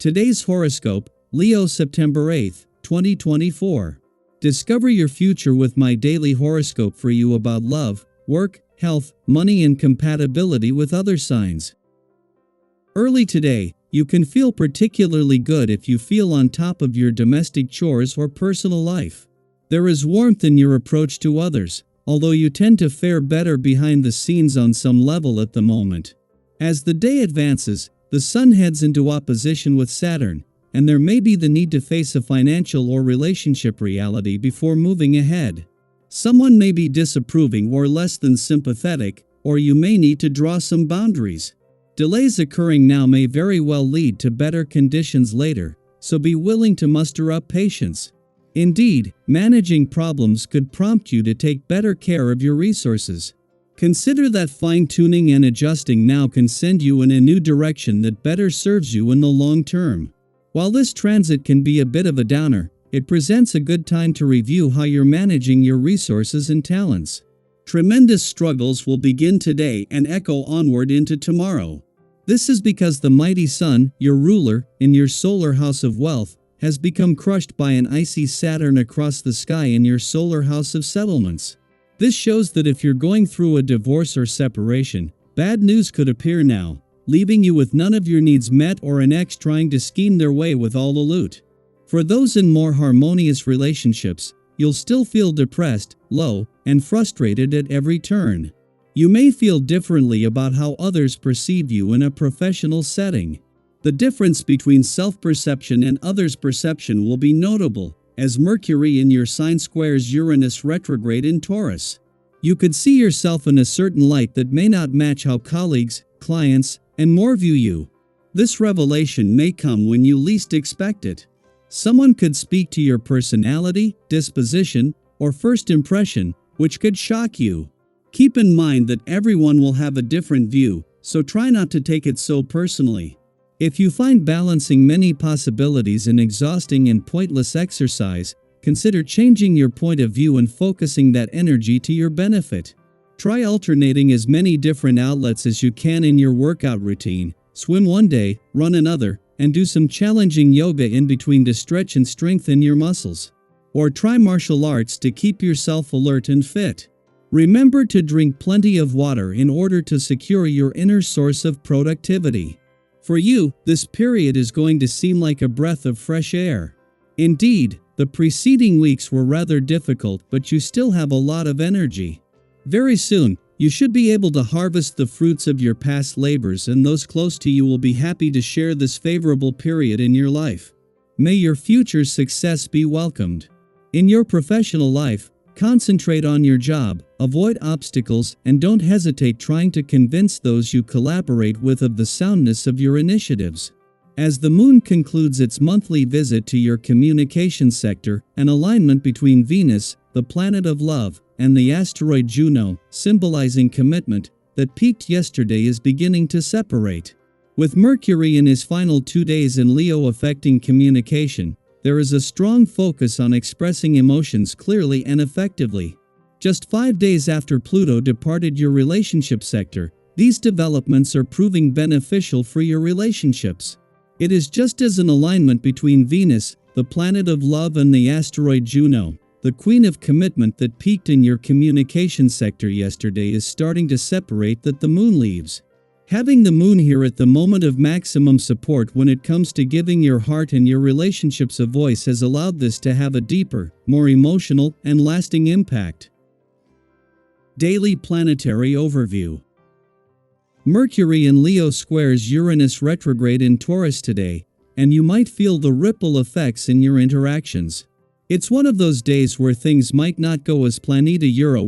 Today's horoscope, Leo September 8th, 2024. Discover your future with my daily horoscope for you about love, work, health, money and compatibility with other signs. Early today, you can feel particularly good if you feel on top of your domestic chores or personal life. There is warmth in your approach to others, although you tend to fare better behind the scenes on some level at the moment. As the day advances, the Sun heads into opposition with Saturn, and there may be the need to face a financial or relationship reality before moving ahead. Someone may be disapproving or less than sympathetic, or you may need to draw some boundaries. Delays occurring now may very well lead to better conditions later, so be willing to muster up patience. Indeed, managing problems could prompt you to take better care of your resources. Consider that fine-tuning and adjusting now can send you in a new direction that better serves you in the long term. While this transit can be a bit of a downer, it presents a good time to review how you're managing your resources and talents. Tremendous struggles will begin today and echo onward into tomorrow. This is because the mighty Sun, your ruler, in your solar house of wealth, has become crushed by an icy Saturn across the sky in your solar house of settlements. This shows that if you're going through a divorce or separation, bad news could appear now, leaving you with none of your needs met or an ex trying to scheme their way with all the loot. For those in more harmonious relationships, you'll still feel depressed, low, and frustrated at every turn. You may feel differently about how others perceive you in a professional setting. The difference between self-perception and others' perception will be notable, as Mercury in your sign squares Uranus retrograde in Taurus. You could see yourself in a certain light that may not match how colleagues, clients, and more view you. This revelation may come when you least expect it. Someone could speak to your personality, disposition, or first impression, which could shock you. Keep in mind that everyone will have a different view, so try not to take it so personally. If you find balancing many possibilities an exhausting and pointless exercise, consider changing your point of view and focusing that energy to your benefit. Try alternating as many different outlets as you can in your workout routine. Swim one day, run another, and do some challenging yoga in between to stretch and strengthen your muscles. Or try martial arts to keep yourself alert and fit. Remember to drink plenty of water in order to secure your inner source of productivity. For you, this period is going to seem like a breath of fresh air. Indeed, the preceding weeks were rather difficult, but you still have a lot of energy. Very soon, you should be able to harvest the fruits of your past labors, and those close to you will be happy to share this favorable period in your life. May your future success be welcomed. In your professional life, concentrate on your job, avoid obstacles, and don't hesitate trying to convince those you collaborate with of the soundness of your initiatives. As the moon concludes its monthly visit to your communication sector, an alignment between Venus, the planet of love, and the asteroid Juno, symbolizing commitment, that peaked yesterday is beginning to separate. With Mercury in his final 2 days in Leo affecting communication, there is a strong focus on expressing emotions clearly and effectively. Just 5 days after Pluto departed your relationship sector, these developments are proving beneficial for your relationships. It is just as an alignment between Venus, the planet of love, and the asteroid Juno, the queen of commitment that peaked in your communication sector yesterday, is starting to separate that the moon leaves. Having the moon here at the moment of maximum support when it comes to giving your heart and your relationships a voice has allowed this to have a deeper, more emotional, and lasting impact. Daily Planetary Overview. Mercury in Leo squares Uranus retrograde in Taurus today, and you might feel the ripple effects in your interactions. It's one of those days where things might not go as planned,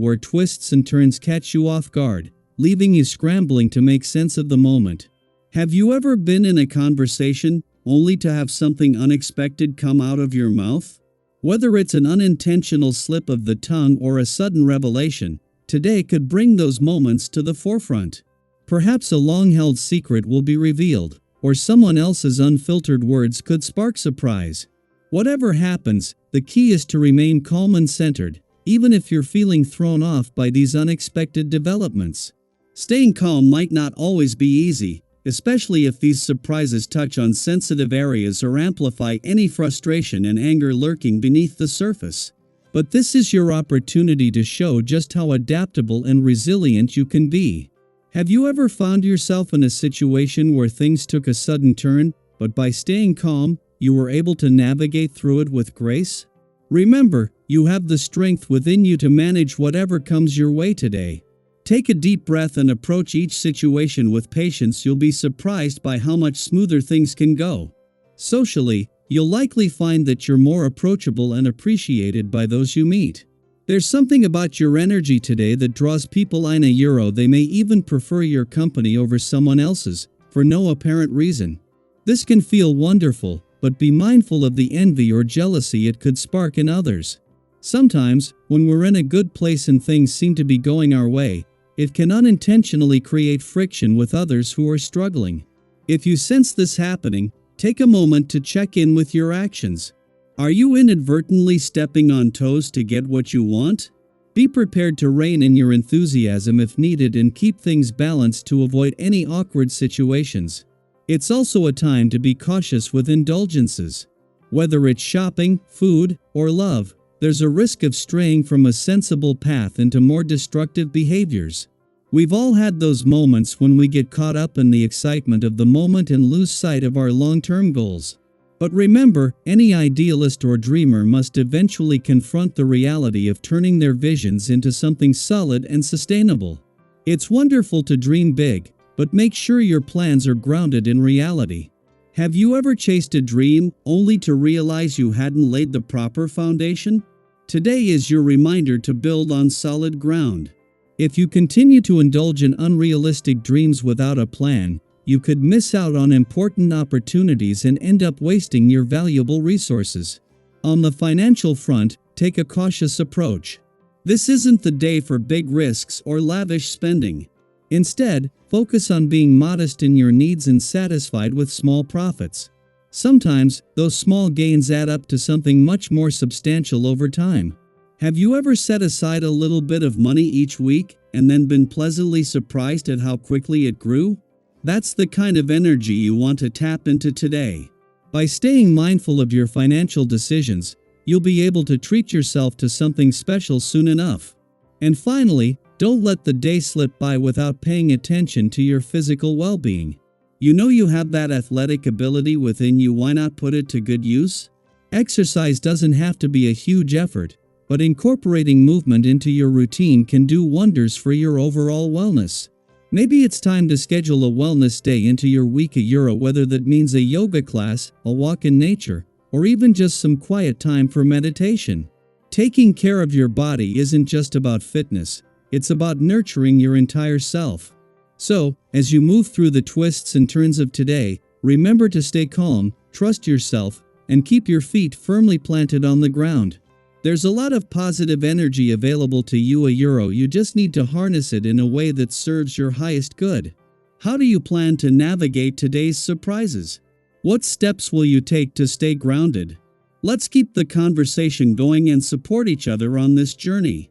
where twists and turns catch you off guard, leaving you scrambling to make sense of the moment. Have you ever been in a conversation only to have something unexpected come out of your mouth? Whether it's an unintentional slip of the tongue or a sudden revelation, today could bring those moments to the forefront. Perhaps a long-held secret will be revealed, or someone else's unfiltered words could spark surprise. Whatever happens, the key is to remain calm and centered, even if you're feeling thrown off by these unexpected developments. Staying calm might not always be easy, especially if these surprises touch on sensitive areas or amplify any frustration and anger lurking beneath the surface. But this is your opportunity to show just how adaptable and resilient you can be. Have you ever found yourself in a situation where things took a sudden turn, but by staying calm, you were able to navigate through it with grace? Remember, you have the strength within you to manage whatever comes your way today. Take a deep breath and approach each situation with patience. You'll be surprised by how much smoother things can go. Socially, you'll likely find that you're more approachable and appreciated by those you meet. There's something about your energy today that draws people in. They may even prefer your company over someone else's, for no apparent reason. This can feel wonderful, but be mindful of the envy or jealousy it could spark in others. Sometimes, when we're in a good place and things seem to be going our way, it can unintentionally create friction with others who are struggling. If you sense this happening, take a moment to check in with your actions. Are you inadvertently stepping on toes to get what you want? Be prepared to rein in your enthusiasm if needed and keep things balanced to avoid any awkward situations. It's also a time to be cautious with indulgences. Whether it's shopping, food, or love, there's a risk of straying from a sensible path into more destructive behaviors. We've all had those moments when we get caught up in the excitement of the moment and lose sight of our long-term goals. But remember, any idealist or dreamer must eventually confront the reality of turning their visions into something solid and sustainable. It's wonderful to dream big, but make sure your plans are grounded in reality. Have you ever chased a dream only to realize you hadn't laid the proper foundation? Today is your reminder to build on solid ground. If you continue to indulge in unrealistic dreams without a plan, you could miss out on important opportunities and end up wasting your valuable resources. On the financial front, take a cautious approach. This isn't the day for big risks or lavish spending. Instead, focus on being modest in your needs and satisfied with small profits. Sometimes, those small gains add up to something much more substantial over time. Have you ever set aside a little bit of money each week and then been pleasantly surprised at how quickly it grew? That's the kind of energy you want to tap into today. By staying mindful of your financial decisions, you'll be able to treat yourself to something special soon enough. And finally, don't let the day slip by without paying attention to your physical well-being. You know you have that athletic ability within you, why not put it to good use? Exercise doesn't have to be a huge effort, but incorporating movement into your routine can do wonders for your overall wellness. Maybe it's time to schedule a wellness day into your week, whether that means a yoga class, a walk in nature, or even just some quiet time for meditation. Taking care of your body isn't just about fitness, it's about nurturing your entire self. So, as you move through the twists and turns of today, remember to stay calm, trust yourself, and keep your feet firmly planted on the ground. There's a lot of positive energy available to you, you just need to harness it in a way that serves your highest good. How do you plan to navigate today's surprises? What steps will you take to stay grounded? Let's keep the conversation going and support each other on this journey.